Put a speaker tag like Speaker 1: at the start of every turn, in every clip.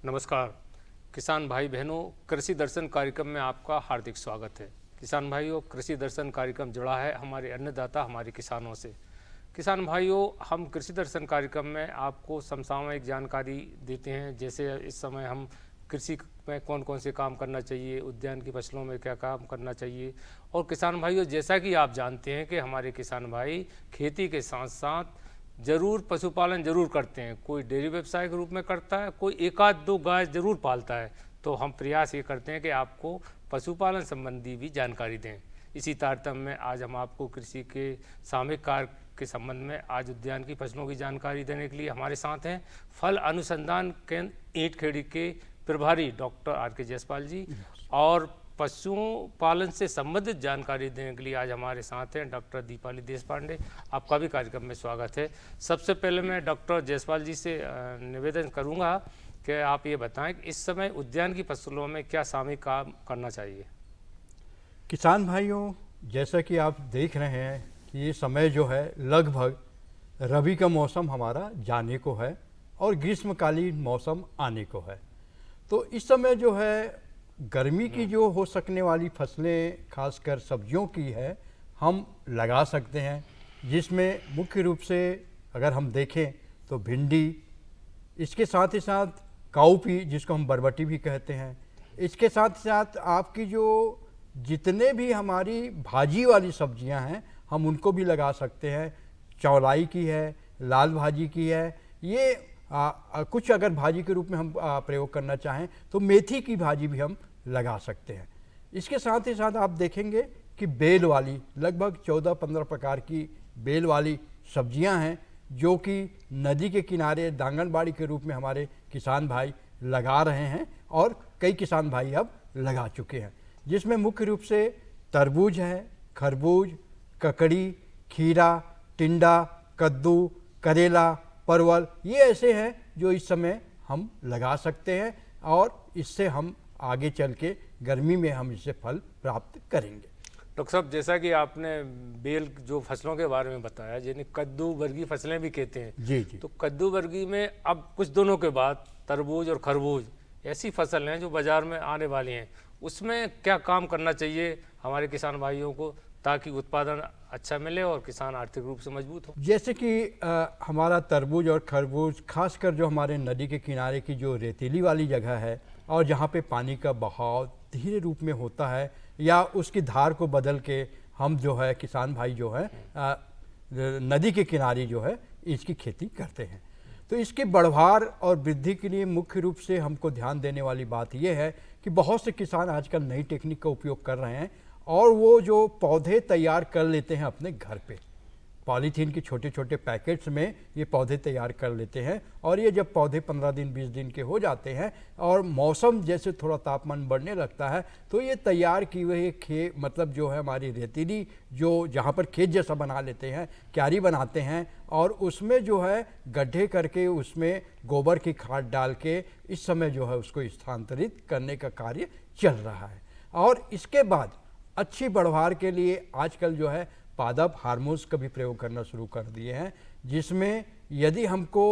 Speaker 1: नमस्कार किसान भाई बहनों, कृषि दर्शन कार्यक्रम में आपका हार्दिक स्वागत है। किसान भाइयों, कृषि दर्शन कार्यक्रम जुड़ा है हमारे अन्नदाता हमारे किसानों से। किसान भाइयों, हम कृषि दर्शन कार्यक्रम में आपको समसामयिक जानकारी देते हैं, जैसे इस समय हम कृषि में कौन कौन से काम करना चाहिए, उद्यान की फसलों में क्या काम करना चाहिए। और किसान भाइयों, जैसा कि आप जानते हैं कि हमारे किसान भाई खेती के साथ साथ जरूर पशुपालन जरूर करते हैं। कोई डेयरी व्यवसाय के रूप में करता है, कोई एक आध दो गाय जरूर पालता है। तो हम प्रयास ये करते हैं कि आपको पशुपालन संबंधी भी जानकारी दें। इसी तारतम्य में आज हम आपको कृषि के सामयिक कार्य के संबंध में आज उद्यान की फसलों की जानकारी देने के लिए हमारे साथ हैं फल अनुसंधान केंद्र ईंटखेड़ी के प्रभारी डॉक्टर आर.के. जायसवाल जी, और पशुओं पालन से संबंधित जानकारी देने के लिए आज हमारे साथ हैं डॉक्टर दीपाली देशपांडे। आपका भी कार्यक्रम में स्वागत है। सबसे पहले मैं डॉक्टर जायसवाल जी से निवेदन करूंगा कि आप ये बताएं कि इस समय उद्यान की फसलों में क्या सामयिक काम करना चाहिए।
Speaker 2: किसान भाइयों, जैसा कि आप देख रहे हैं कि ये समय जो है लगभग रबी का मौसम हमारा जाने को है और ग्रीष्मकालीन मौसम आने को है। तो इस समय जो है गर्मी की जो हो सकने वाली फसलें, खासकर सब्जियों की है, हम लगा सकते हैं, जिसमें मुख्य रूप से अगर हम देखें तो भिंडी, इसके साथ ही साथ काउपी जिसको हम बरबटी भी कहते हैं, इसके साथ साथ आपकी जो जितने भी हमारी भाजी वाली सब्जियां हैं हम उनको भी लगा सकते हैं। चौलाई की है, लाल भाजी की है, ये कुछ अगर भाजी के रूप में हम प्रयोग करना चाहें तो मेथी की भाजी भी हम लगा सकते हैं। इसके साथ ही साथ आप देखेंगे कि बेल वाली लगभग 14-15 प्रकार की बेल वाली सब्जियां हैं जो कि नदी के किनारे दांगनबाड़ी के रूप में हमारे किसान भाई लगा रहे हैं और कई किसान भाई अब लगा चुके हैं, जिसमें मुख्य रूप से तरबूज है, खरबूज, ककड़ी, खीरा, टिंडा, कद्दू, करेला, परवल, ये ऐसे हैं जो इस समय हम लगा सकते हैं और इससे हम आगे चल के गर्मी में हम इससे फल प्राप्त करेंगे।
Speaker 1: डॉक्टर साहब, जैसा कि आपने बेल जो फसलों के बारे में बताया, जिन्हें कद्दू वर्गीय फसलें भी कहते हैं,
Speaker 2: जी जी।
Speaker 1: तो कद्दू वर्गीय में अब कुछ दिनों के बाद तरबूज और खरबूज ऐसी फसल हैं जो बाजार में आने वाली हैं, उसमें क्या काम करना चाहिए हमारे किसान भाइयों को ताकि उत्पादन अच्छा मिले और किसान आर्थिक रूप से मजबूत हो।
Speaker 2: जैसे कि हमारा तरबूज और खरबूज खासकर जो हमारे नदी के किनारे की जो रेतीली वाली जगह है और जहाँ पे पानी का बहाव धीरे रूप में होता है या उसकी धार को बदल के हम जो है किसान भाई जो है नदी के किनारे जो है इसकी खेती करते हैं। तो इसके बढ़वार और वृद्धि के लिए मुख्य रूप से हमको ध्यान देने वाली बात यह है कि बहुत से किसान आजकल नई टेक्निक का उपयोग कर रहे हैं और वो जो पौधे तैयार कर लेते हैं अपने घर पे, पॉलीथीन के छोटे छोटे पैकेट्स में ये पौधे तैयार कर लेते हैं और ये जब पौधे 15 दिन 20 दिन के हो जाते हैं और मौसम जैसे थोड़ा तापमान बढ़ने लगता है तो ये तैयार की हुई मतलब जो है हमारी रेतीली जो जहाँ पर खेत जैसा बना लेते हैं, क्यारी बनाते हैं और उसमें जो है गड्ढे करके उसमें गोबर की खाद डाल के इस समय जो है उसको स्थानांतरित करने का कार्य चल रहा है। और इसके बाद अच्छी बढ़वार के लिए आजकल जो है पादप हार्मोन्स का भी प्रयोग करना शुरू कर दिए हैं, जिसमें यदि हमको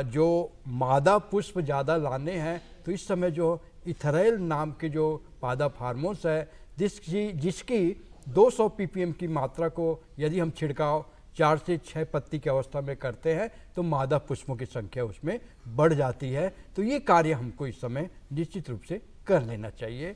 Speaker 2: जो मादा पुष्प ज़्यादा लाने हैं तो इस समय जो इथराइल नाम के जो पादप हार्मोन्स है जिसकी 200 ppm की मात्रा को यदि हम छिड़काव 4 से 6 पत्ती की अवस्था में करते हैं तो मादा पुष्पों की संख्या उसमें बढ़ जाती है। तो ये कार्य हमको इस समय निश्चित रूप से कर लेना चाहिए।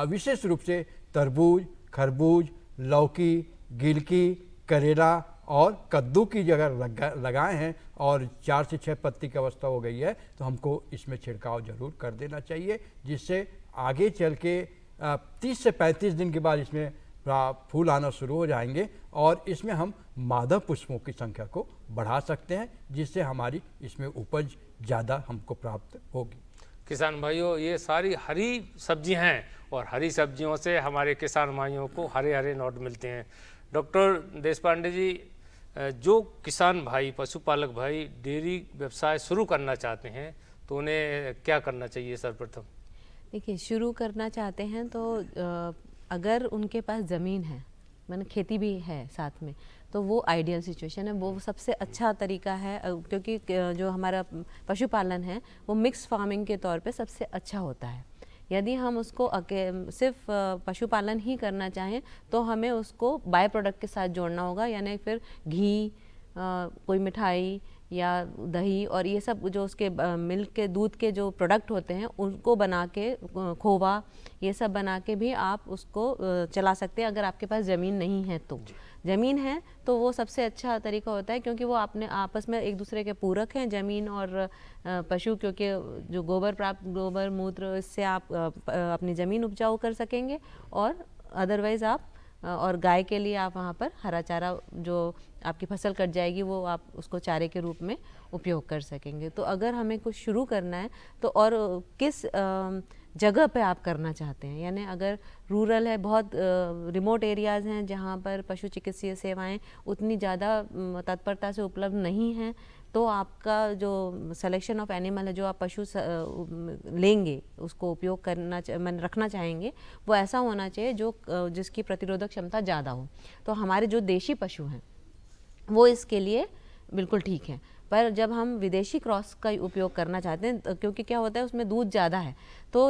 Speaker 2: विशेष रूप से तरबूज, खरबूज, लौकी, गिलकी, करेला और कद्दू की जगह लगाए हैं और 4 से 6 पत्ती की अवस्था हो गई है तो हमको इसमें छिड़काव जरूर कर देना चाहिए, जिससे आगे चल के 30 से 35 दिन के बाद इसमें फूल आना शुरू हो जाएंगे और इसमें हम मादा पुष्पों की संख्या को बढ़ा सकते हैं, जिससे हमारी इसमें उपज ज़्यादा हमको प्राप्त होगी।
Speaker 1: किसान भाइयों, ये सारी हरी सब्जियां हैं और हरी सब्जियों से हमारे किसान भाइयों को हरे हरे नोट मिलते हैं। डॉक्टर देशपांडे जी, जो किसान भाई, पशुपालक भाई डेयरी व्यवसाय शुरू करना चाहते हैं तो उन्हें क्या करना चाहिए सर्वप्रथम?
Speaker 3: देखिए, शुरू करना चाहते हैं तो अगर उनके पास ज़मीन है, मैंने खेती भी है साथ में, तो वो आइडियल सिचुएशन है, वो सबसे अच्छा तरीका है क्योंकि जो हमारा पशुपालन है वो मिक्स फार्मिंग के तौर पे सबसे अच्छा होता है। यदि हम उसको सिर्फ पशुपालन ही करना चाहें तो हमें उसको बाय प्रोडक्ट के साथ जोड़ना होगा, यानी फिर घी, कोई मिठाई या दही और ये सब जो उसके मिल्क के दूध के जो प्रोडक्ट होते हैं उनको बना के, खोवा, ये सब बना के भी आप उसको चला सकते हैं अगर आपके पास ज़मीन नहीं है तो। ज़मीन है तो वो सबसे अच्छा तरीका होता है क्योंकि वो अपने आपस में एक दूसरे के पूरक हैं, ज़मीन और पशु, क्योंकि जो गोबर मूत्र, इससे आप अपनी ज़मीन उपजाऊ कर सकेंगे और अदरवाइज़ आप और गाय के लिए आप वहाँ पर हरा चारा, जो आपकी फसल कट जाएगी वो आप उसको चारे के रूप में उपयोग कर सकेंगे। तो अगर हमें कुछ शुरू करना है तो और किस जगह पे आप करना चाहते हैं, यानी अगर रूरल है, बहुत रिमोट एरियाज़ हैं जहाँ पर पशु चिकित्सीय सेवाएं उतनी ज़्यादा तत्परता से उपलब्ध नहीं हैं, तो आपका जो सिलेक्शन ऑफ एनिमल है, जो आप पशु लेंगे, उसको उपयोग रखना चाहेंगे, वो ऐसा होना चाहिए जो जिसकी प्रतिरोधक क्षमता ज़्यादा हो। तो हमारे जो देशी पशु हैं वो इसके लिए बिल्कुल ठीक है। पर जब हम विदेशी क्रॉस का उपयोग करना चाहते हैं तो क्योंकि क्या होता है उसमें दूध ज़्यादा है, तो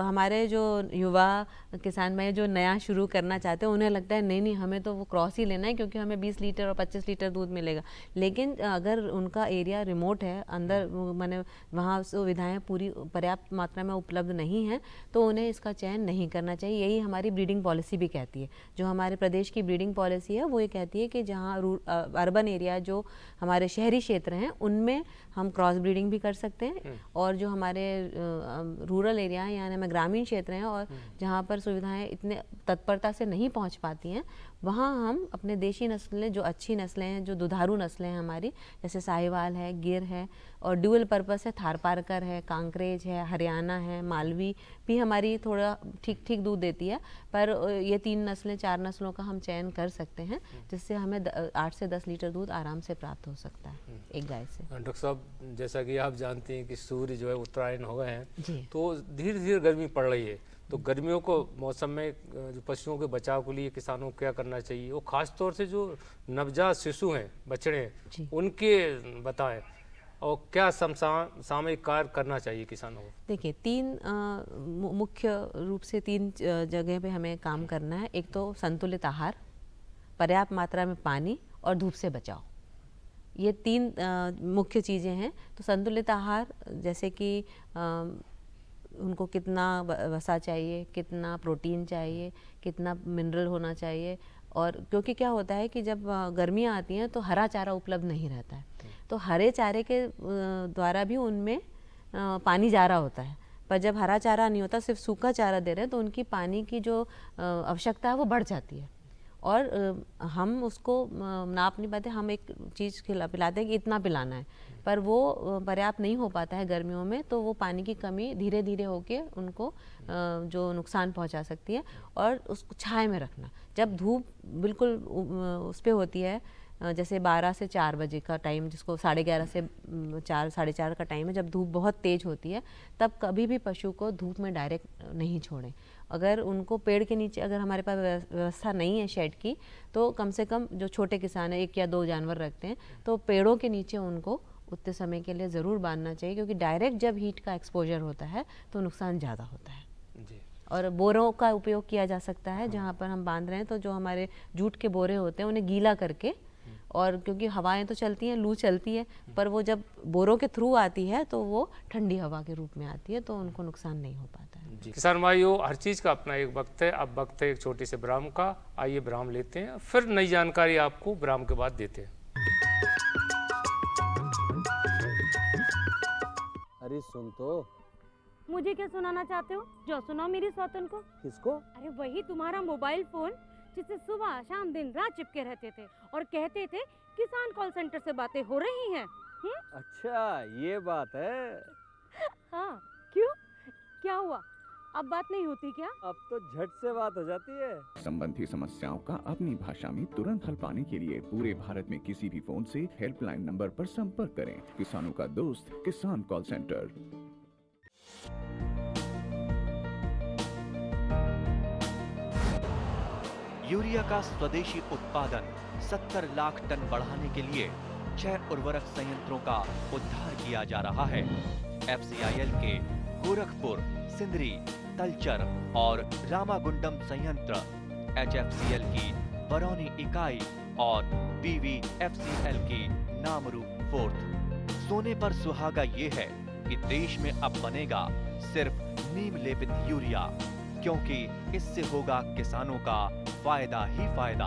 Speaker 3: हमारे जो युवा किसान भाई जो नया शुरू करना चाहते हैं उन्हें लगता है नहीं हमें तो वो क्रॉस ही लेना है क्योंकि हमें 20 लीटर और 25 लीटर दूध मिलेगा। लेकिन अगर उनका एरिया रिमोट है, अंदर माने वहाँ सुविधाएं पूरी पर्याप्त मात्रा में उपलब्ध नहीं हैं, तो उन्हें इसका चयन नहीं करना चाहिए। यही हमारी ब्रीडिंग पॉलिसी भी कहती है। जो हमारे प्रदेश की ब्रीडिंग पॉलिसी है वो ये कहती है कि जहाँ अर्बन एरिया, जो हमारे शहरी क्षेत्र हैं, उनमें हम क्रॉस ब्रीडिंग भी कर सकते हैं, और जो हमारे रूरल एरिया है, यानी हमें ग्रामीण क्षेत्र हैं और जहाँ पर सुविधाएं इतने तत्परता से नहीं पहुँच पाती हैं, वहाँ हम अपने देशी नस्लें, जो अच्छी नस्लें हैं, जो दुधारू नस्लें हैं हमारी, जैसे साहिवाल है, गिर है, और ड्यूअल पर्पस है, थारपारकर है, कांकरेज है, हरियाणा है, मालवी भी हमारी थोड़ा ठीक दूध देती है। पर ये 3 नस्लें 4 नस्लों का हम चयन कर सकते हैं जिससे हमें 8 से 10 लीटर दूध आराम से प्राप्त हो सकता है एक गाय से।
Speaker 1: डॉक्टर साहब, जैसा कि आप जानते हैं कि सूर्य जो है उत्तरायण हो गए हैं, तो धीरे धीरे गर्मी पड़ रही है, तो गर्मियों को मौसम में जो पशुओं के बचाव के लिए किसानों को क्या करना चाहिए, वो खास तौर से जो नवजात शिशु हैं, बछड़े हैं, उनके बताएं, और क्या सामयिक कार्य करना चाहिए किसानों को?
Speaker 3: देखिए, 3 मुख्य रूप से 3 जगह पे हमें काम करना है। एक तो संतुलित आहार, पर्याप्त मात्रा में पानी और धूप से बचाव। ये 3 मुख्य चीज़ें हैं। तो संतुलित आहार, जैसे कि उनको कितना वसा चाहिए, कितना प्रोटीन चाहिए, कितना मिनरल होना चाहिए, और क्योंकि क्या होता है कि जब गर्मियाँ आती हैं तो हरा चारा उपलब्ध नहीं रहता है, तो हरे चारे के द्वारा भी उनमें पानी जा रहा होता है। पर जब हरा चारा नहीं होता, सिर्फ सूखा चारा दे रहे हैं, तो उनकी पानी की जो आवश्यकता है वो बढ़ जाती है, और हम उसको नाप नहीं पाते। हम एक चीज़ पिलाते हैं कि इतना पिलाना है, पर वो पर्याप्त नहीं हो पाता है गर्मियों में, तो वो पानी की कमी धीरे धीरे होके उनको जो नुकसान पहुंचा सकती है। और उसको छाया में रखना, जब धूप बिल्कुल उस पर होती है, जैसे 12 से 4 बजे का टाइम, जिसको 11:30 से 4, 4:30 का टाइम है, जब धूप बहुत तेज़ होती है, तब कभी भी पशु को धूप में डायरेक्ट नहीं छोड़ें। अगर उनको पेड़ के नीचे, अगर हमारे पास व्यवस्था नहीं है शेड की, तो कम से कम जो छोटे किसान हैं 1 या 2 जानवर रखते हैं, तो पेड़ों के नीचे उनको उतने समय के लिए ज़रूर बांधना चाहिए, क्योंकि डायरेक्ट जब हीट का एक्सपोजर होता है तो नुकसान ज़्यादा होता है जी। और बोरों का उपयोग किया जा सकता है, जहाँ पर हम बांध रहे हैं, तो जो हमारे जूट के बोरे होते हैं उन्हें गीला करके, और क्योंकि हवाएं तो चलती हैं, लू चलती है, पर वो जब बोरों के थ्रू आती है तो वो ठंडी हवा के रूप में आती है, तो उनको नुकसान नहीं हो पाता है
Speaker 1: जी। किसान भाइयों, हर चीज़ का अपना एक वक्त है। अब वक्त है एक छोटे से विराम का। आइए विराम लेते हैं, फिर नई जानकारी आपको विराम के बाद देते हैं।
Speaker 4: अरे सुन तो।
Speaker 5: मुझे क्या सुनाना चाहते हो? जो सुनाओ मेरी सौतन को।
Speaker 4: किसको?
Speaker 5: अरे वही तुम्हारा मोबाइल फोन, जिससे सुबह शाम दिन रात चिपके रहते थे और कहते थे किसान कॉल सेंटर से बातें हो रही हैं।
Speaker 4: अच्छा, ये बात है।
Speaker 5: हाँ, क्यों, क्या हुआ? अब बात नहीं होती क्या?
Speaker 4: अब तो झट से बात हो जाती है।
Speaker 6: संबंधी समस्याओं का अपनी भाषा में तुरंत हल पाने के लिए पूरे भारत में किसी भी फोन से हेल्पलाइन नंबर पर संपर्क करें। किसानों का दोस्त, किसान कॉल सेंटर।
Speaker 7: यूरिया का स्वदेशी उत्पादन 70 लाख टन बढ़ाने के लिए 6 उर्वरक संयंत्रों का उद्धार किया जा रहा है। FCIL के गोरखपुर, सिंदरी, तलचर और रामागुंडम संयंत्र, HFCL की बरौनी इकाई और BVFCL की नामरू फोर्थ। सोने पर सुहागा ये है कि देश में अब बनेगा सिर्फ नीम लेपित यूरिया, क्योंकि इससे होगा किसानों का फायदा ही फायदा।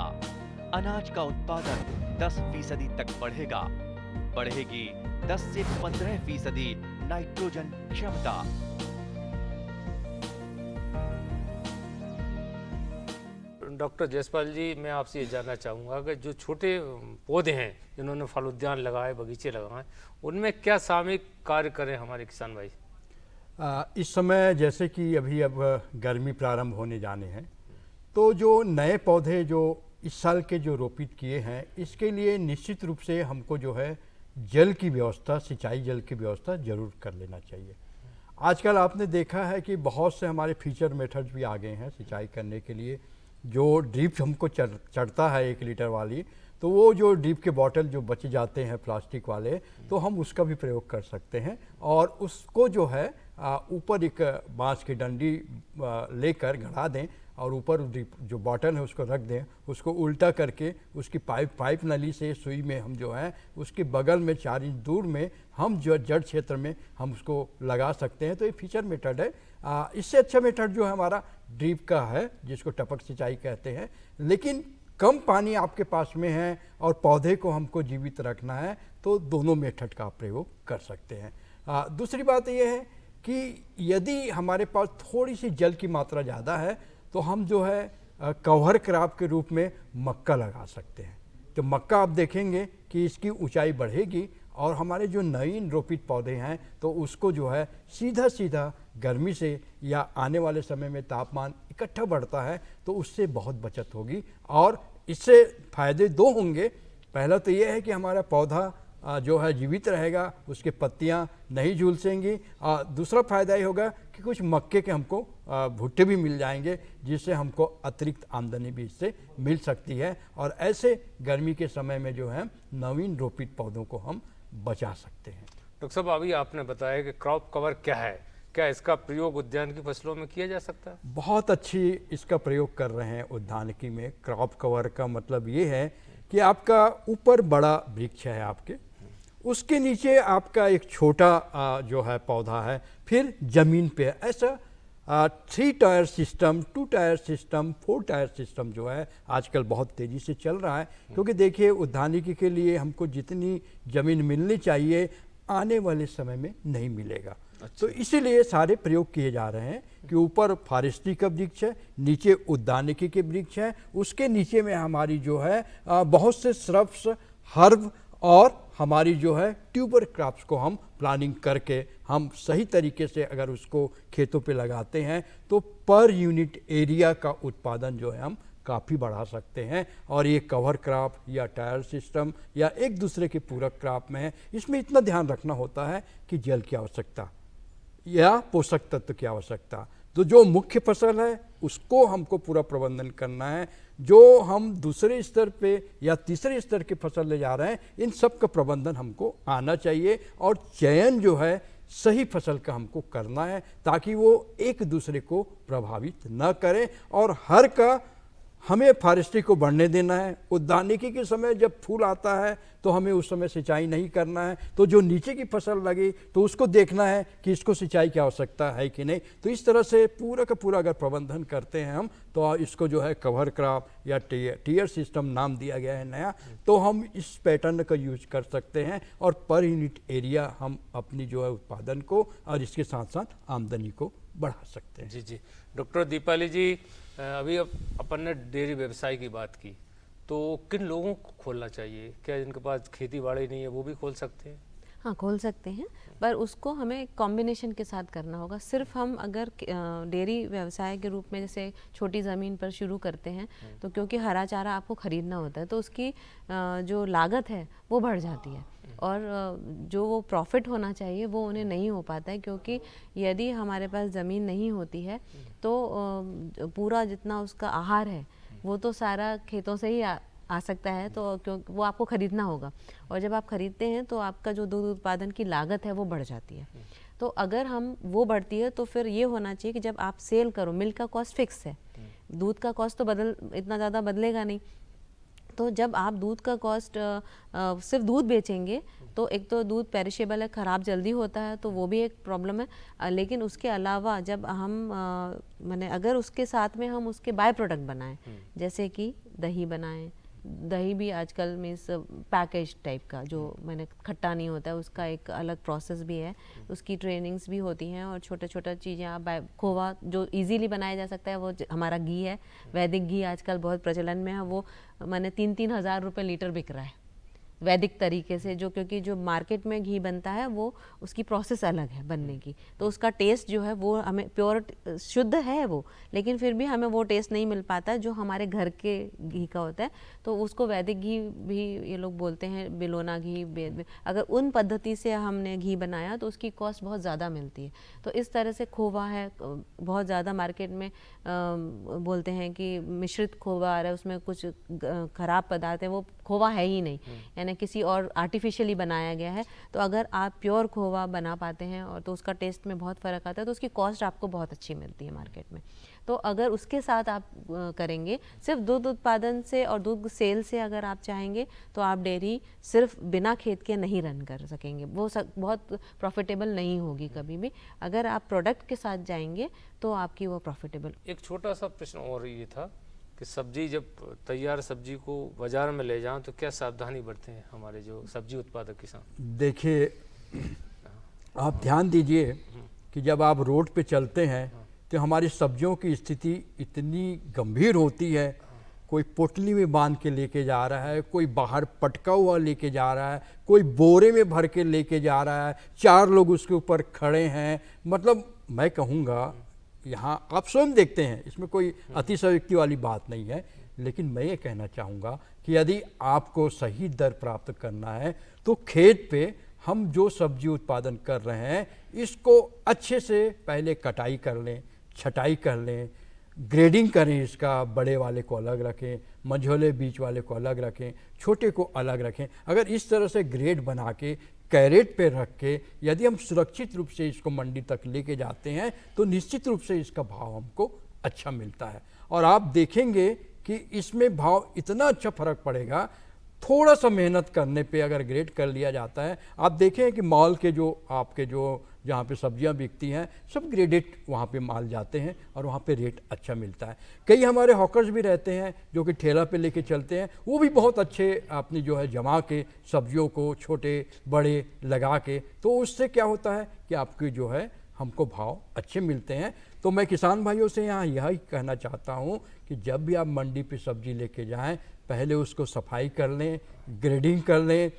Speaker 7: अनाज का उत्पादन 10% तक बढ़ेगा। बढ़ेगी 10 से 15% नाइट्रोजन क्षमता।
Speaker 1: डॉक्टर जसपाल जी, मैं आपसे ये जानना चाहूँगा कि जो छोटे पौधे हैं जिन्होंने फल उद्यान लगाए, बगीचे लगाए, उनमें क्या सामूहिक कार्य करें हमारे किसान भाई?
Speaker 2: इस समय जैसे कि अभी अब गर्मी प्रारंभ होने जाने हैं, तो जो नए पौधे जो इस साल के जो रोपित किए हैं, इसके लिए निश्चित रूप से हमको जो है जल की व्यवस्था, सिंचाई जल की व्यवस्था जरूर कर लेना चाहिए। आजकल आपने देखा है कि बहुत से हमारे फीचर मेथड्स भी आ गए हैं सिंचाई करने के लिए। जो ड्रिप हमको चढ़ता है 1 लीटर वाली, तो वो जो ड्रिप के बॉटल जो बच जाते हैं प्लास्टिक वाले, तो हम उसका भी प्रयोग कर सकते हैं और उसको जो है ऊपर एक बांस की डंडी लेकर गड़ा दें और ऊपर ड्रिप जो बॉटल है उसको रख दें, उसको उल्टा करके उसकी पाइप नली से सुई में हम जो है उसके बगल में 4 इंच दूर में हम जो जड़ क्षेत्र में हम उसको लगा सकते हैं। तो ये फीचर मेथड है। इससे अच्छा मेथड जो है हमारा ड्रिप का है, जिसको टपक सिंचाई कहते हैं। लेकिन कम पानी आपके पास में है और पौधे को हमको जीवित रखना है, तो दोनों मेथड का प्रयोग कर सकते हैं। दूसरी बात यह है कि यदि हमारे पास थोड़ी सी जल की मात्रा ज़्यादा है, तो हम जो है कवर क्रॉप के रूप में मक्का लगा सकते हैं। तो मक्का आप देखेंगे कि इसकी ऊंचाई बढ़ेगी और हमारे जो नवीन रोपित पौधे हैं तो उसको जो है सीधा गर्मी से या आने वाले समय में तापमान इकट्ठा बढ़ता है तो उससे बहुत बचत होगी और इससे फायदे 2 होंगे। पहला तो ये है कि हमारा पौधा जो है जीवित रहेगा, उसके पत्तियां नहीं झुलसेंगी। दूसरा फायदा ये होगा कि कुछ मक्के के हमको भुट्टे भी मिल जाएंगे, जिससे हमको अतिरिक्त आमदनी भी इससे मिल सकती है और ऐसे गर्मी के समय में जो है नवीन रोपित पौधों को हम बचा सकते हैं।
Speaker 1: डॉक्टर साहब, अभी आपने बताया कि क्रॉप कवर क्या है, क्या इसका प्रयोग उद्यान की फसलों में किया जा सकता है?
Speaker 2: बहुत अच्छी इसका प्रयोग कर रहे हैं उद्यानिकी में। क्रॉप कवर का मतलब ये है कि आपका ऊपर बड़ा वृक्ष है आपके, उसके नीचे आपका एक छोटा जो है पौधा है, फिर जमीन पे ऐसा 3 tier system, 2 tier system, 4 tier system जो है आजकल बहुत तेज़ी से चल रहा है। क्योंकि देखिए उद्यानिकी के लिए हमको जितनी ज़मीन मिलनी चाहिए आने वाले समय में नहीं मिलेगा। तो इसीलिए सारे प्रयोग किए जा रहे हैं कि ऊपर फॉरेस्ट्री का वृक्ष है, नीचे उद्यानिकी के वृक्ष है, उसके नीचे में हमारी जो है बहुत से श्रब्स, हर्ब और हमारी जो है ट्यूबर क्रॉप्स को हम प्लानिंग करके हम सही तरीके से अगर उसको खेतों पे लगाते हैं तो पर यूनिट एरिया का उत्पादन जो है हम काफ़ी बढ़ा सकते हैं। और ये कवर क्रॉप या टायर सिस्टम या एक दूसरे के पूरक क्रॉप में है, इसमें इतना ध्यान रखना होता है कि जल की आवश्यकता या पोषक तत्व की आवश्यकता। तो जो मुख्य फसल है उसको हमको पूरा प्रबंधन करना है। जो हम दूसरे स्तर पे या तीसरे स्तर की फसल ले जा रहे हैं, इन सब का प्रबंधन हमको आना चाहिए और चयन जो है सही फसल का हमको करना है ताकि वो एक दूसरे को प्रभावित न करें। और हर का हमें फॉरेस्ट्री को बढ़ने देना है। उद्यानिकी के समय जब फूल आता है तो हमें उस समय सिंचाई नहीं करना है, तो जो नीचे की फसल लगी तो उसको देखना है कि इसको सिंचाई की आवश्यकता है कि नहीं। तो इस तरह से पूरा का पूरा अगर प्रबंधन करते हैं हम तो इसको जो है कवर क्रॉप या टीयर सिस्टम नाम दिया गया है नया, तो हम इस पैटर्न का यूज कर सकते हैं और पर यूनिट एरिया हम अपनी जो है उत्पादन को और इसके साथ साथ आमदनी को बढ़ा सकते हैं।
Speaker 1: जी। डॉक्टर दीपाली जी, अभी अपन ने डेयरी व्यवसाय की बात की, तो किन लोगों को खोलना चाहिए? क्या जिनके पास खेती बाड़ी नहीं है वो भी खोल सकते हैं?
Speaker 3: हाँ, खोल सकते हैं, पर उसको हमें कॉम्बिनेशन के साथ करना होगा। सिर्फ हम अगर डेयरी व्यवसाय के रूप में जैसे छोटी ज़मीन पर शुरू करते हैं तो क्योंकि हरा चारा आपको ख़रीदना होता है तो उसकी जो लागत है वो बढ़ जाती है और जो वो प्रॉफिट होना चाहिए वो उन्हें नहीं हो पाता है। क्योंकि यदि हमारे पास ज़मीन नहीं होती है तो पूरा जितना उसका आहार है वो तो सारा खेतों से ही आ सकता है, तो क्योंकि वो आपको खरीदना होगा, और जब आप खरीदते हैं तो आपका जो दूध उत्पादन की लागत है वो बढ़ जाती है। तो अगर हम वो बढ़ती है तो फिर ये होना चाहिए कि जब आप सेल करो, मिल्क का कॉस्ट फिक्स है, दूध का कॉस्ट तो इतना ज़्यादा बदलेगा नहीं। तो जब आप दूध का कॉस्ट सिर्फ दूध बेचेंगे तो एक तो दूध पेरिशेबल है, ख़राब जल्दी होता है, तो वो भी एक प्रॉब्लम है। लेकिन उसके अलावा जब हम माने अगर उसके साथ में हम उसके बाय प्रोडक्ट बनाएं, जैसे कि दही बनाएं, दही भी आजकल मीन्स पैकेज टाइप का, जो मैंने खट्टा नहीं होता है, उसका एक अलग प्रोसेस भी है, उसकी ट्रेनिंग्स भी होती हैं, और छोटे छोटे चीज़ें आप खोवा जो इजीली बनाया जा सकता है, वो हमारा घी है, वैदिक घी आजकल बहुत प्रचलन में है, वो मैंने 3-3 हज़ार रुपये लीटर बिक रहा है वैदिक तरीके से, जो क्योंकि जो मार्केट में घी बनता है वो उसकी प्रोसेस अलग है बनने की, तो उसका टेस्ट जो है वो हमें प्योर शुद्ध है वो, लेकिन फिर भी हमें वो टेस्ट नहीं मिल पाता जो हमारे घर के घी का होता है। तो उसको वैदिक घी भी ये लोग बोलते हैं, बिलोना घी। अगर उन पद्धति से हमने घी बनाया तो उसकी कॉस्ट बहुत ज़्यादा मिलती है। तो इस तरह से खोवा है, बहुत ज़्यादा मार्केट में बोलते हैं कि मिश्रित खोवा आ रहा है, उसमें कुछ ख़राब पदार्थ है, वो खोवा है ही नहीं, यानी किसी और आर्टिफिशियली बनाया गया है। तो अगर आप प्योर खोवा बना पाते हैं और तो उसका टेस्ट में बहुत फ़र्क आता है, तो उसकी कॉस्ट आपको बहुत अच्छी मिलती है मार्केट में। तो अगर उसके साथ आप करेंगे सिर्फ दूध उत्पादन से और दूध सेल से अगर आप चाहेंगे तो आप डेयरी सिर्फ बिना खेत के नहीं रन कर सकेंगे, वो बहुत प्रॉफिटेबल नहीं होगी कभी भी। अगर आप प्रोडक्ट के साथ जाएंगे तो आपकी वो प्रॉफिटेबल।
Speaker 1: एक छोटा सा प्रश्न और ये था कि सब्जी, जब तैयार सब्जी को बाजार में ले जाएं तो क्या सावधानी बरतें हैं हमारे जो सब्जी उत्पादक किसान?
Speaker 2: देखिए, आप ध्यान दीजिए कि जब आप रोड पे चलते हैं तो हमारी सब्जियों की स्थिति इतनी गंभीर होती है, कोई पोटली में बांध के लेके जा रहा है, कोई बाहर पटका हुआ लेके जा रहा है, कोई बोरे में भर के लेके जा रहा है, 4 लोग उसके ऊपर खड़े हैं। मतलब मैं कहूँगा, यहाँ आप स्वयं देखते हैं, इसमें कोई अतिशयोक्ति वाली बात नहीं है, लेकिन मैं ये कहना चाहूँगा कि यदि आपको सही दर प्राप्त करना है तो खेत पे हम जो सब्जी उत्पादन कर रहे हैं इसको अच्छे से पहले कटाई कर लें, छटाई कर लें, ग्रेडिंग करें, इसका बड़े वाले को अलग रखें, मझोले बीच वाले को अलग रखें, छोटे को अलग रखें। अगर इस तरह से ग्रेड बना के कैरेट पे रख के यदि हम सुरक्षित रूप से इसको मंडी तक लेके जाते हैं तो निश्चित रूप से इसका भाव हमको अच्छा मिलता है। और आप देखेंगे कि इसमें भाव इतना अच्छा फर्क पड़ेगा, थोड़ा सा मेहनत करने पे अगर ग्रेड कर लिया जाता है। आप देखें कि मॉल के जो आपके जो जहाँ पे सब्जियां बिकती हैं सब ग्रेडेड वहाँ पे माल जाते हैं और वहाँ पे रेट अच्छा मिलता है। कई हमारे हॉकर्स भी रहते हैं जो कि ठेला पे लेके चलते हैं, वो भी बहुत अच्छे अपनी जो है जमा के सब्जियों को छोटे बड़े लगा के, तो उससे क्या होता है कि आपकी जो है हमको भाव अच्छे मिलते हैं। तो मैं किसान भाइयों से यहाँ यही कहना चाहता हूँ कि जब भी आप मंडी पे सब्जी लेके जाएं, पहले उसको सफाई कर लें, ग्रेडिंग कर लें,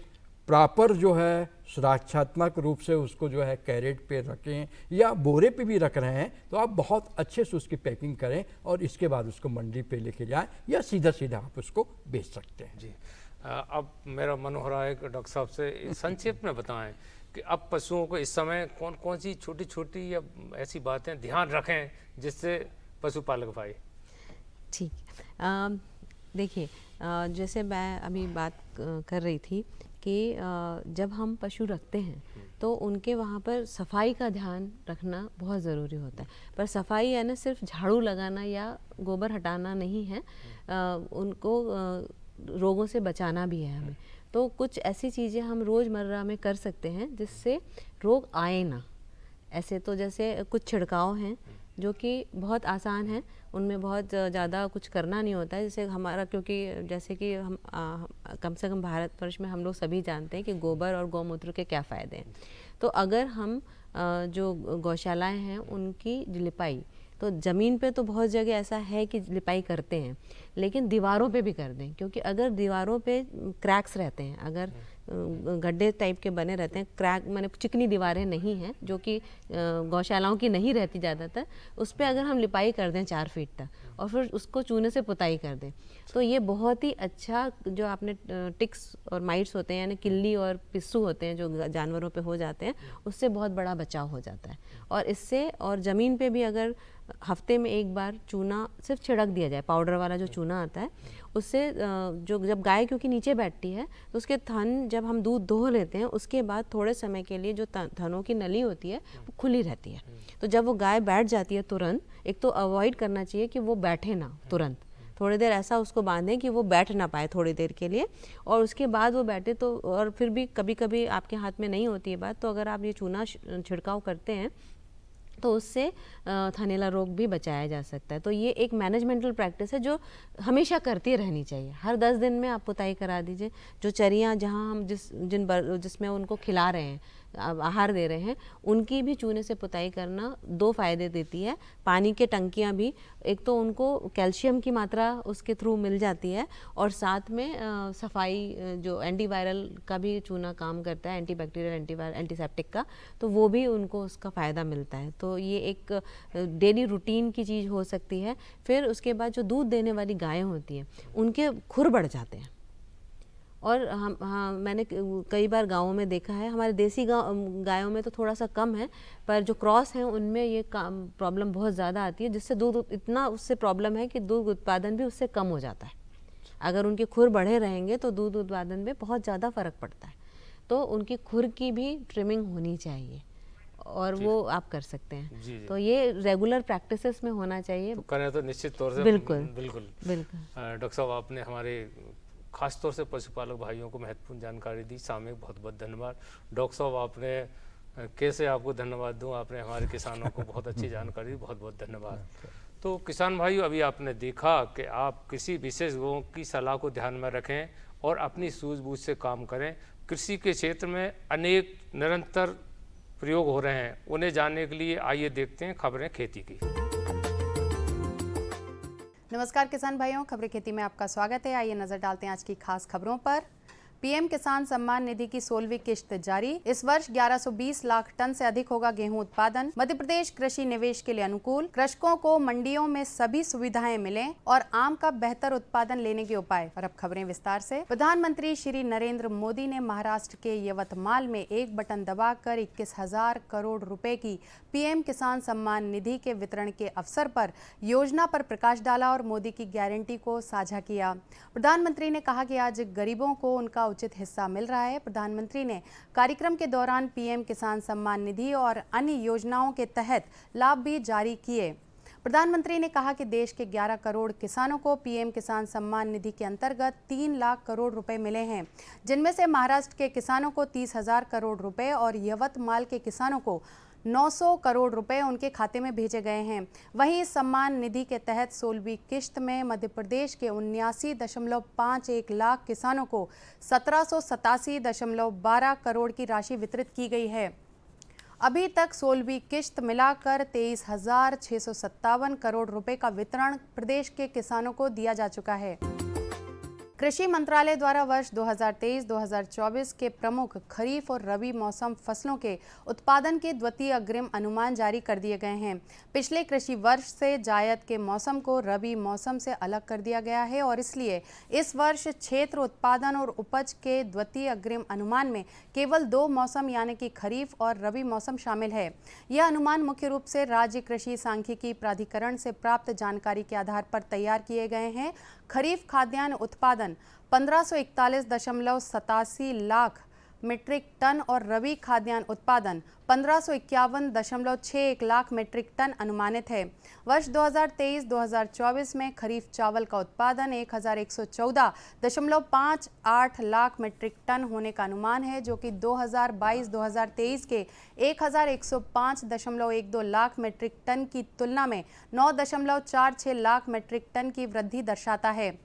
Speaker 2: प्रॉपर जो है सुरक्षात्मक रूप से उसको जो है कैरेट पे रखें या बोरे पे भी रख रहे हैं तो आप बहुत अच्छे से उसकी पैकिंग करें और इसके बाद उसको मंडी पे लेके जाएं या सीधा सीधा आप उसको बेच सकते हैं।
Speaker 1: जी, अब मेरा मन हो रहा है कि डॉक्टर साहब से संक्षेप में बताएं कि अब पशुओं को इस समय कौन कौन सी छोटी छोटी या ऐसी बातें ध्यान रखें जिससे पशुपालक भाई।
Speaker 3: ठीक, देखिए, जैसे मैं अभी बात कर रही थी कि जब हम पशु रखते हैं तो उनके वहाँ पर सफाई का ध्यान रखना बहुत ज़रूरी होता है। पर सफाई यानी सिर्फ झाड़ू लगाना या गोबर हटाना नहीं है, उनको रोगों से बचाना भी है हमें। तो कुछ ऐसी चीज़ें हम रोज़मर्रा में कर सकते हैं जिससे रोग आए ना। ऐसे तो जैसे कुछ छिड़काव हैं जो कि बहुत आसान है, उनमें बहुत ज़्यादा कुछ करना नहीं होता है। जैसे हमारा, क्योंकि जैसे कि हम कम से कम भारतवर्ष में हम लोग सभी जानते हैं कि गोबर और गौमूत्र के क्या फ़ायदे हैं। तो अगर हम जो गौशालाएं हैं उनकी लिपाई, तो ज़मीन पे तो बहुत जगह ऐसा है कि लिपाई करते हैं, लेकिन दीवारों पे भी कर दें, क्योंकि अगर दीवारों पे क्रैक्स रहते हैं, अगर गड्ढे टाइप के बने रहते हैं, क्रैक माने चिकनी दीवारें नहीं हैं जो कि गौशालाओं की नहीं रहती ज़्यादातर, उस पर अगर हम लिपाई कर दें 4 फीट तक और फिर उसको चूने से पुताई कर दें तो ये बहुत ही अच्छा, जो आपने टिक्स और माइट्स होते हैं यानी किल्ली और पिस्सू होते हैं जो जानवरों पे हो जाते हैं, उससे बहुत बड़ा बचाव हो जाता है। और इससे और ज़मीन पे भी अगर हफ्ते में एक बार चूना सिर्फ छिड़क दिया जाए, पाउडर वाला जो चूना आता है उससे जो जब गाय क्योंकि नीचे बैठती है तो उसके थन जब हम दूध धो लेते हैं उसके बाद थोड़े समय के लिए जो थनों की नली होती है वो खुली रहती है। तो जब वो गाय बैठ जाती है तुरंत, एक तो अवॉइड करना चाहिए कि वो बैठे ना तुरंत, थोड़ी देर ऐसा उसको बांधें कि वो बैठ ना पाए थोड़ी देर के लिए, और उसके बाद वो बैठे तो, और फिर भी कभी कभी आपके हाथ में नहीं होती है बात, तो अगर आप ये चूना छिड़काव करते हैं तो उससे थनैला रोग भी बचाया जा सकता है। तो ये एक मैनेजमेंटल प्रैक्टिस है जो हमेशा करती रहनी चाहिए। हर 10 दिन में आप पुताई करा दीजिए। जो चरियाँ जहाँ हम जिसमें उनको खिला रहे हैं, आहार दे रहे हैं, उनकी भी चूने से पुताई करना 2 फायदे देती है। पानी के टंकियाँ भी, एक तो उनको कैल्शियम की मात्रा उसके थ्रू मिल जाती है, और साथ में सफाई जो एंटीवायरल का भी चूना काम करता है, एंटीबैक्टीरियल एंटीसेप्टिक का, तो वो भी उनको उसका फ़ायदा मिलता है। तो ये एक डेली रूटीन की चीज़ हो सकती है। फिर उसके बाद जो दूध देने वाली गायें होती हैं उनके खुर बढ़ जाते हैं, और मैंने कई बार गाँवों में देखा है, हमारे देसी गायों में तो थोड़ा सा कम है, पर जो क्रॉस हैं उनमें ये प्रॉब्लम बहुत ज़्यादा आती है, जिससे दूध इतना उससे प्रॉब्लम है कि दूध उत्पादन भी उससे कम हो जाता है। अगर उनके खुर बढ़े रहेंगे तो दूध उत्पादन में बहुत ज़्यादा फ़र्क पड़ता है। तो उनकी खुर की भी ट्रिमिंग होनी चाहिए, और वो आप कर सकते हैं।
Speaker 1: जी।
Speaker 3: तो ये रेगुलर प्रैक्टिसेस में होना चाहिए।
Speaker 1: तो करें तो निश्चित तौर से
Speaker 3: बिल्कुल
Speaker 1: बिल्कुल। डॉक्टर साहब, आपने हमारे खास तौर से पशुपालक भाइयों को महत्वपूर्ण जानकारी दी, सामयिक बहुत बहुत धन्यवाद। डॉक्टर साहब, आपने कैसे आपको धन्यवाद दूं, आपने हमारे किसानों को बहुत अच्छी जानकारी दी, बहुत बहुत धन्यवाद। तो किसान भाइयों, अभी आपने देखा कि आप किसी विशेषज्ञों की सलाह को ध्यान में रखें और अपनी सूझबूझ से काम करें। कृषि के क्षेत्र में अनेक निरंतर प्रयोग हो रहे हैं, उन्हें जानने के लिए आइए देखते हैं खबरें खेती की।
Speaker 8: नमस्कार किसान भाइयों, खबरें खेती में आपका स्वागत है। आइए नजर डालते हैं आज की खास खबरों पर। पीएम किसान सम्मान निधि की 16वीं किश्त जारी। इस वर्ष 1120 लाख टन से अधिक होगा गेहूं उत्पादन। मध्य प्रदेश कृषि निवेश के लिए अनुकूल। कृषकों को मंडियों में सभी सुविधाएं मिलें और आम का बेहतर उत्पादन लेने के उपाय। और अब खबरें विस्तार से। प्रधानमंत्री श्री नरेंद्र मोदी ने महाराष्ट्र के यवतमाल में एक बटन दबाकर 21,000 करोड़ रुपए की पीएम किसान सम्मान निधि के वितरण के अवसर पर योजना पर प्रकाश डाला और मोदी की गारंटी को साझा किया। प्रधानमंत्री ने कहा कि आज गरीबों को उनका उचित हिस्सा मिल रहा है। प्रधानमंत्री ने कार्यक्रम के दौरान पीएम किसान सम्मान निधि और अन्य योजनाओं के तहत लाभ भी जारी किए। प्रधानमंत्री ने कहा कि देश के 11 करोड़ किसानों को पीएम किसान सम्मान निधि के अंतर्गत 3 लाख करोड़ रुपए मिले हैं, जिनमें से महाराष्ट्र के किसानों को 30,000 करोड़ रुपए और यवतमाल के किसानों को 900 करोड़ रुपए उनके खाते में भेजे गए हैं। वहीं इस सम्मान निधि के तहत 16वीं किश्त में मध्य प्रदेश के 79.51 लाख किसानों को 1787.12 करोड़ की राशि वितरित की गई है। अभी तक 16वीं किश्त मिलाकर 23,657 करोड़ रुपए का वितरण प्रदेश के किसानों को दिया जा चुका है। कृषि मंत्रालय द्वारा वर्ष 2023-2024 के प्रमुख खरीफ और रबी मौसम फसलों के उत्पादन के द्वितीय अग्रिम अनुमान जारी कर दिए गए हैं। पिछले कृषि वर्ष से जायद के मौसम को रबी मौसम से अलग कर दिया गया है और इसलिए इस वर्ष क्षेत्र उत्पादन और उपज के द्वितीय अग्रिम अनुमान में केवल 2 मौसम यानी कि खरीफ और रबी मौसम शामिल है। यह अनुमान मुख्य रूप से राज्य कृषि सांख्यिकी प्राधिकरण से प्राप्त जानकारी के आधार पर तैयार किए गए हैं। खरीफ खाद्यान्न उत्पादन 1541.87 लाख मीट्रिक टन और रबी खाद्यान्न उत्पादन 1551.61 लाख मीट्रिक टन अनुमानित है। वर्ष 2023-2024 में खरीफ चावल का उत्पादन 1114.58 लाख मीट्रिक टन होने का अनुमान है, जो कि 2022-2023 के 1105.12 लाख मीट्रिक टन की तुलना में 9.46 लाख मीट्रिक टन की वृद्धि दर्शाता है।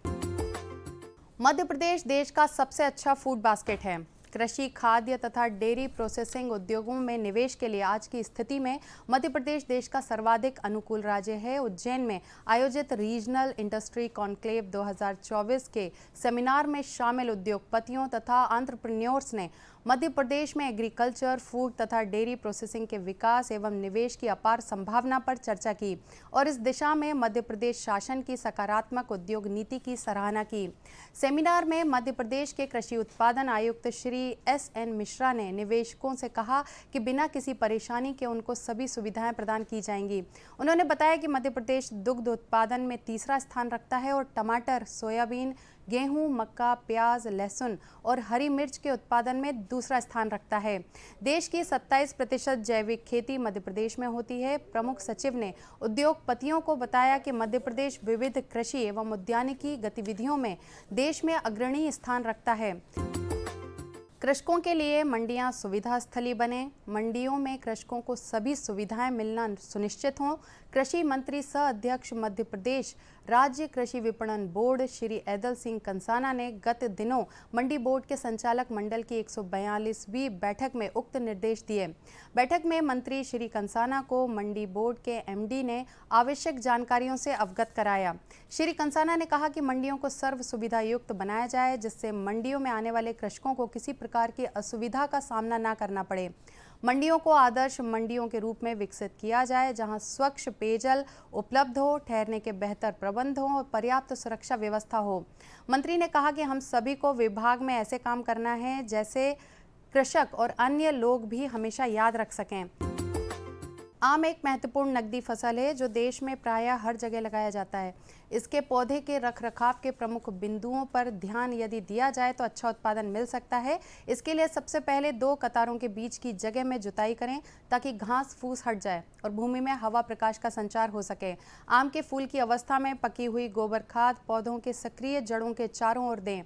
Speaker 8: मध्य प्रदेश देश का सबसे अच्छा फूड बास्केट है। कृषि, खाद्य तथा डेयरी प्रोसेसिंग उद्योगों में निवेश के लिए आज की स्थिति में मध्य प्रदेश देश का सर्वाधिक अनुकूल राज्य है। उज्जैन में आयोजित रीजनल इंडस्ट्री कॉन्क्लेव 2024 के सेमिनार में शामिल उद्योगपतियों तथा एंटरप्रेन्योर्स ने मध्य प्रदेश में एग्रीकल्चर, फूड तथा डेयरी प्रोसेसिंग के विकास एवं निवेश की अपार संभावना पर चर्चा की और इस दिशा में मध्य प्रदेश शासन की सकारात्मक उद्योग नीति की सराहना की। सेमिनार में मध्य प्रदेश के कृषि उत्पादन आयुक्त श्री SN मिश्रा ने निवेशकों से कहा कि बिना किसी परेशानी के उनको सभी सुविधाएं प्रदान की जाएंगी। उन्होंने बताया कि मध्य प्रदेश दुग्ध उत्पादन में तीसरा स्थान रखता है और टमाटर, सोयाबीन, गेहूं, मक्का, प्याज, लहसुन और हरी मिर्च के उत्पादन में दूसरा स्थान रखता है। देश की 27% जैविक खेती मध्य प्रदेश में होती है। प्रमुख सचिव ने उद्योगपतियों को बताया कि मध्य प्रदेश विविध कृषि एवं उद्यानिकी गतिविधियों में देश में अग्रणी स्थान रखता है। कृषकों के लिए मंडियां सुविधा स्थली बने, मंडियों में कृषकों को सभी सुविधाएं मिलना सुनिश्चित हों। कृषि मंत्री सह अध्यक्ष मध्य प्रदेश राज्य कृषि विपणन बोर्ड श्री ऐदल सिंह कंसाना ने गत दिनों मंडी बोर्ड के संचालक मंडल की 142वीं बैठक में उक्त निर्देश दिए। बैठक में मंत्री श्री कंसाना को मंडी बोर्ड के MD ने आवश्यक जानकारियों से अवगत कराया। श्री कंसाना ने कहा कि मंडियों को सर्व सुविधा युक्त बनाया जाए, जिससे मंडियों में आने वाले कृषकों को किसी प्रकार की असुविधा का सामना न करना पड़े। मंडियों को आदर्श मंडियों के रूप में विकसित किया जाए, जहां स्वच्छ पेयजल उपलब्ध हो, ठहरने के बेहतर प्रबंध हो और पर्याप्त सुरक्षा व्यवस्था हो। मंत्री ने कहा कि हम सभी को विभाग में ऐसे काम करना है जैसे कृषक और अन्य लोग भी हमेशा याद रख सकें। आम एक महत्वपूर्ण नकदी फसल है जो देश में प्रायः हर जगह लगाया जाता है। इसके पौधे के रखरखाव के प्रमुख बिंदुओं पर ध्यान यदि दिया जाए तो अच्छा उत्पादन मिल सकता है। इसके लिए सबसे पहले 2 कतारों के बीच की जगह में जुताई करें ताकि घास फूस हट जाए और भूमि में हवा प्रकाश का संचार हो सके। आम के फूल की अवस्था में पकी हुई गोबर खाद पौधों के सक्रिय जड़ों के चारों ओर दें।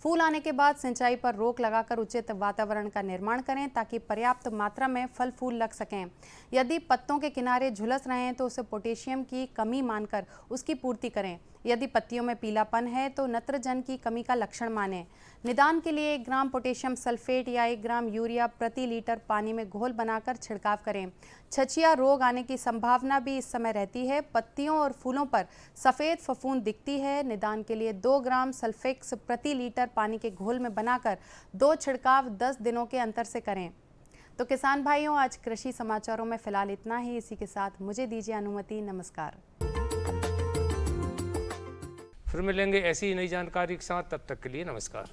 Speaker 8: फूल आने के बाद सिंचाई पर रोक लगाकर उचित वातावरण का निर्माण करें ताकि पर्याप्त मात्रा में फल फूल लग सकें। यदि पत्तों के किनारे झुलस रहे हैं तो उसे पोटेशियम की कमी मानकर उसकी पूर्ति करें। यदि पत्तियों में पीलापन है तो नत्रजन की कमी का लक्षण मानें। निदान के लिए 1 ग्राम पोटेशियम सल्फेट या 1 ग्राम यूरिया प्रति लीटर पानी में घोल बनाकर छिड़काव करें। छछिया रोग आने की संभावना भी इस समय रहती है। पत्तियों और फूलों पर सफ़ेद फफूंद दिखती है। निदान के लिए 2 ग्राम सल्फेक्स प्रति लीटर पानी के घोल में बनाकर 2 छिड़काव 10 दिनों के अंतर से करें। तो किसान भाइयों, आज कृषि समाचारों में फिलहाल इतना ही। इसी के साथ मुझे दीजिए अनुमति। नमस्कार।
Speaker 1: फिर मिलेंगे ऐसी ही नई जानकारी के साथ, तब तक के लिए नमस्कार।